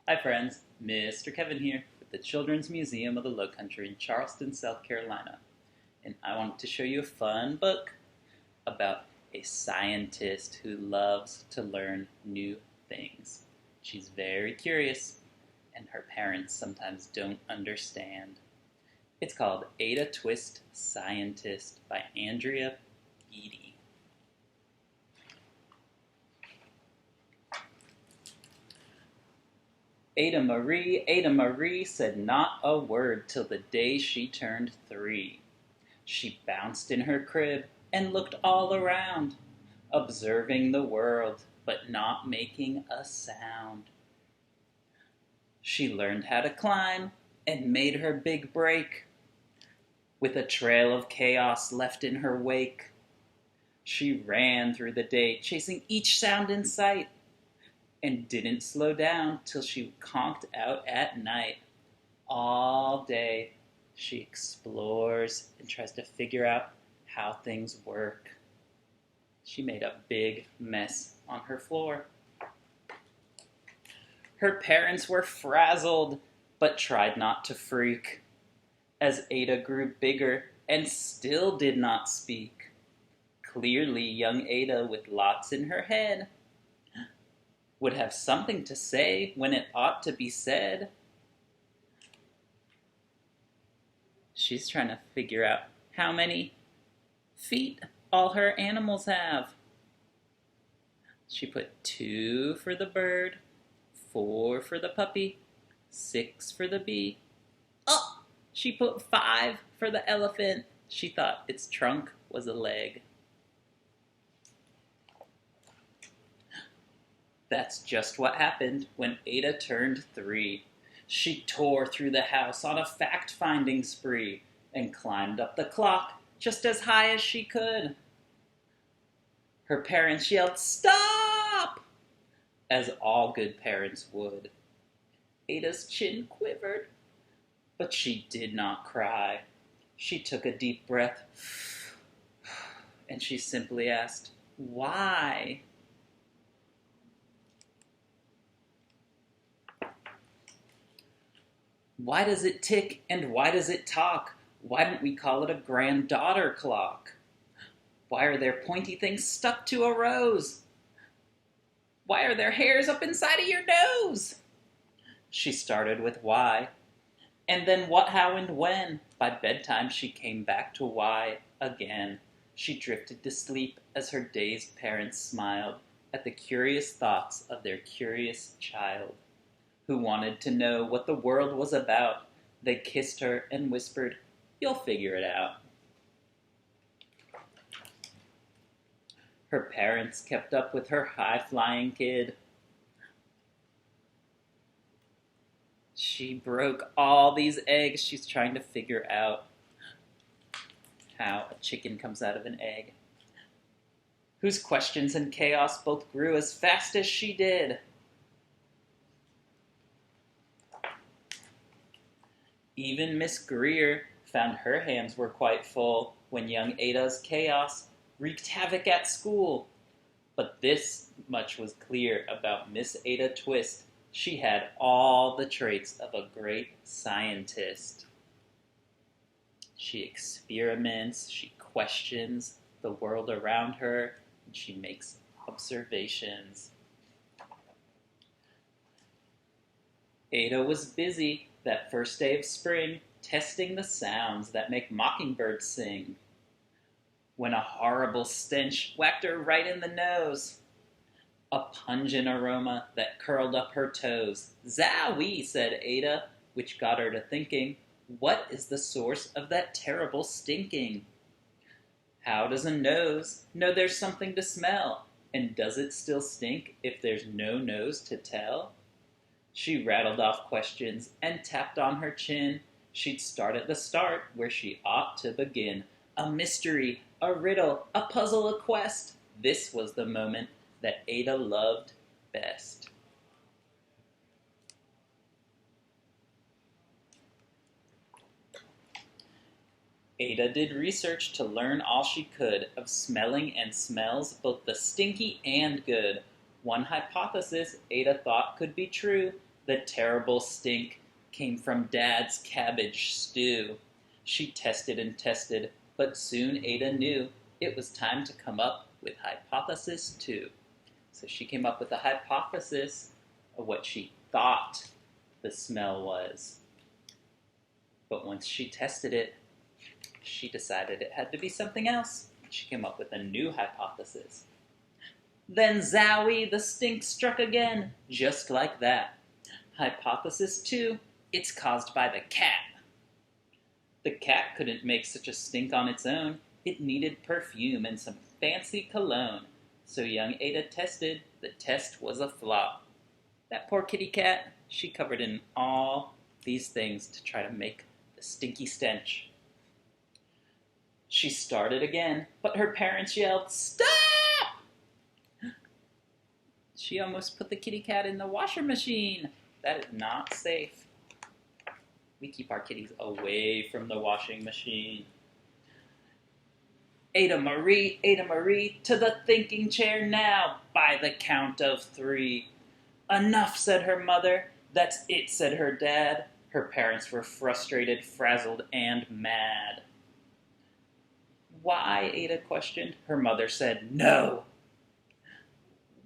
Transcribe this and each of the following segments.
Hi friends, Mr. Kevin here with the Children's Museum of the Lowcountry in Charleston, South Carolina. And I want to show you a fun book about a scientist who loves to learn new things. She's very curious, and her parents sometimes don't understand. It's called Ada Twist Scientist by Andrea Beaty. Ada Marie said not a word till the day she turned 3. She bounced in her crib and looked all around, observing the world, but not making a sound. She learned how to climb and made her big break, with a trail of chaos left in her wake. She ran through the day, chasing each sound in sight, and didn't slow down till she conked out at night. All day, she explores and tries to figure out how things work. She made a big mess on her floor. Her parents were frazzled, but tried not to freak, as Ada grew bigger and still did not speak. Clearly, young Ada, with lots in her head, would have something to say when it ought to be said. She's trying to figure out how many feet all her animals have. She put 2 for the bird, 4 for the puppy, 6 for the bee. Oh, she put 5 for the elephant. She thought its trunk was a leg. That's just what happened when Ada turned 3. She tore through the house on a fact-finding spree and climbed up the clock just as high as she could. Her parents yelled, "Stop!" as all good parents would. Ada's chin quivered, but she did not cry. She took a deep breath, and she simply asked, "Why?" Why does it tick and why does it talk? Why don't we call it a granddaughter clock? Why are there pointy things stuck to a rose? Why are there hairs up inside of your nose? She started with why, and then what, how, and when. By bedtime she came back to why again. She drifted to sleep as her dazed parents smiled at the curious thoughts of their curious child, who wanted to know what the world was about. They kissed her and whispered, "You'll figure it out." Her parents kept up with her high-flying kid. She broke all these eggs. She's trying to figure out how a chicken comes out of an egg, whose questions and chaos both grew as fast as she did. Even Miss Greer found her hands were quite full when young Ada's chaos wreaked havoc at school. But this much was clear about Miss Ada Twist: she had all the traits of a great scientist. She experiments, she questions the world around her, and she makes observations. Ada was busy that first day of spring, testing the sounds that make mockingbirds sing, when a horrible stench whacked her right in the nose. A pungent aroma that curled up her toes. "Zowie," said Ada, which got her to thinking, what is the source of that terrible stinking? How does a nose know there's something to smell? And does it still stink if there's no nose to tell? She rattled off questions and tapped on her chin. She'd start at the start where she ought to begin. A mystery, a riddle, a puzzle, a quest. This was the moment that Ada loved best. Ada did research to learn all she could of smelling and smells, both the stinky and good. One hypothesis Ada thought could be true: The terrible stink came from Dad's cabbage stew. She tested and tested, but soon Ada knew it was time to come up with hypothesis 2. So she came up with a hypothesis of what she thought the smell was. But once she tested it, she decided it had to be something else. She came up with a new hypothesis. Then zowie, the stink struck again, just like that. Hypothesis 2, it's caused by the cat. The cat couldn't make such a stink on its own. It needed perfume and some fancy cologne. So young Ada tested. The test was a flop. That poor kitty cat, she covered in all these things to try to make the stinky stench. She started again, but her parents yelled, "Stop!" She almost put the kitty cat in the washer machine. That is not safe. We keep our kitties away from the washing machine. Ada Marie, to the thinking chair now, by the count of 3. Enough, said her mother. That's it, said her dad. Her parents were frustrated, frazzled, and mad. Why? Ada questioned. Her mother said, no.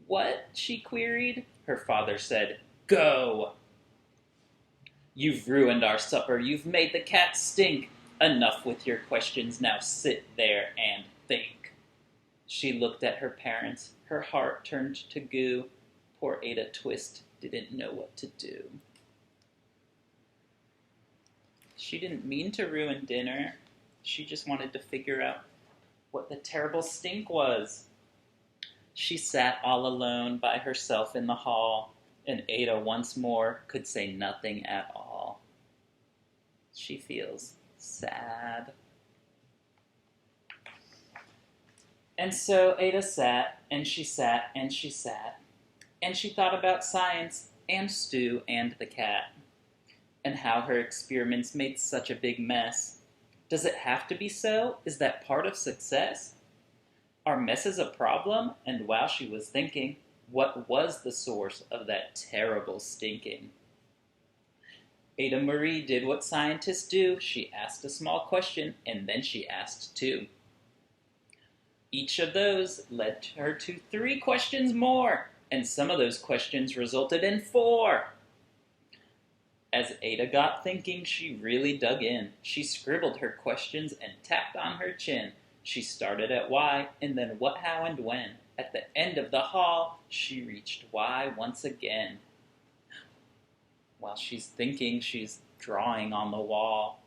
What? She queried. Her father said, go. You've ruined our supper. You've made the cat stink. Enough with your questions. Now sit there and think. She looked at her parents. Her heart turned to goo. Poor Ada Twist didn't know what to do. She didn't mean to ruin dinner. She just wanted to figure out what the terrible stink was. She sat all alone by herself in the hall, and Ada once more could say nothing at all. She feels sad. And so Ada sat, and she sat, and she sat, and she thought about science, and Stu, and the cat, and how her experiments made such a big mess. Does it have to be so? Is that part of success? Are messes a problem? And while she was thinking, what was the source of that terrible stinking? Ada Marie did what scientists do. She asked a small question, and then she asked 2. Each of those led her to 3 questions more, and some of those questions resulted in 4. As Ada got thinking, she really dug in. She scribbled her questions and tapped on her chin. She started at why, and then what, how, and when. At the end of the hall, she reached why once again. While she's thinking, she's drawing on the wall.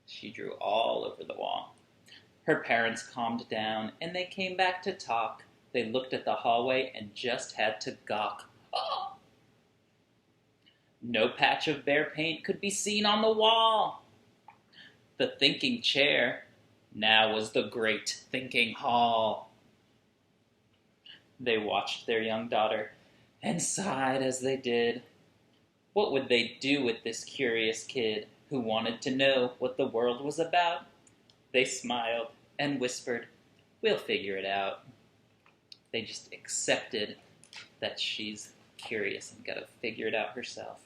She drew all over the wall. Her parents calmed down, and they came back to talk. They looked at the hallway and just had to gawk. Oh! No patch of bare paint could be seen on the wall. The thinking chair now was the great thinking hall. They watched their young daughter and sighed as they did. What would they do with this curious kid who wanted to know what the world was about? They smiled and whispered, we'll figure it out. They just accepted that she's curious and got to figure it out herself.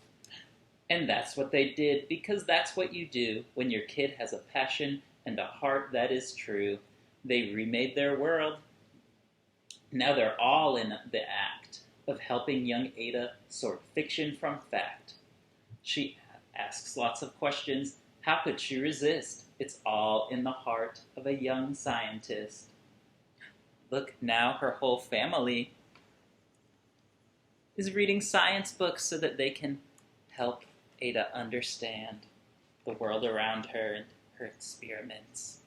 And that's what they did, because that's what you do when your kid has a passion and a heart that is true. They remade their world. Now they're all in the act of helping young Ada sort fiction from fact. She asks lots of questions. How could she resist? It's all in the heart of a young scientist. Look, now her whole family is reading science books so that they can help Ada understand the world around her and her experiments.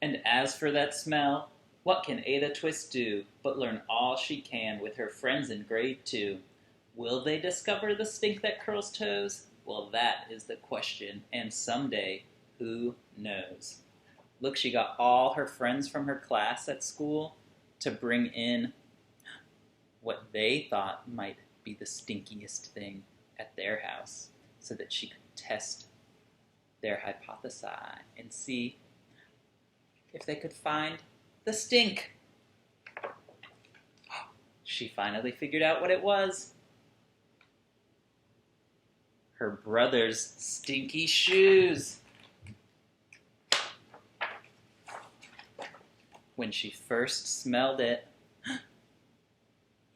And as for that smell, what can Ada Twist do but learn all she can with her friends in grade 2? Will they discover the stink that curls toes? Well, that is the question, and someday, who knows? Look, she got all her friends from her class at school to bring in what they thought might be the stinkiest thing at their house so that she could test their hypothesis and see if they could find the stink. She finally figured out what it was. Her brother's stinky shoes. When she first smelled it,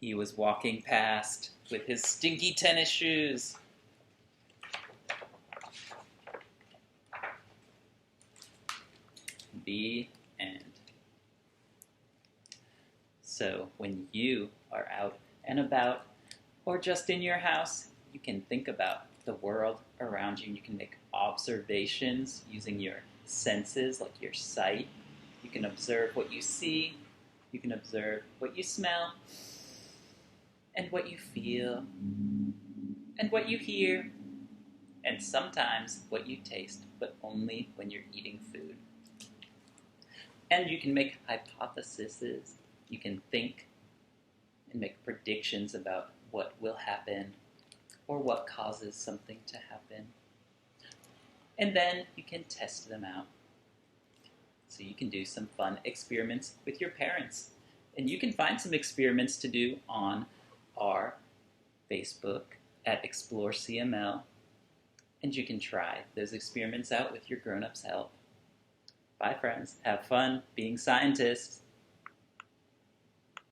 he was walking past with his stinky tennis shoes. The end. So when you are out and about, or just in your house, you can think about the world around you. You can make observations using your senses, like your sight. You can observe what you see. You can observe what you smell, and what you feel, and what you hear, and sometimes what you taste, but only when you're eating food. And you can make hypotheses. You can think and make predictions about what will happen or what causes something to happen. And then you can test them out. So you can do some fun experiments with your parents. And you can find some experiments to do on our Facebook at ExploreCML. And you can try those experiments out with your grown-ups' help. Bye, friends. Have fun being scientists.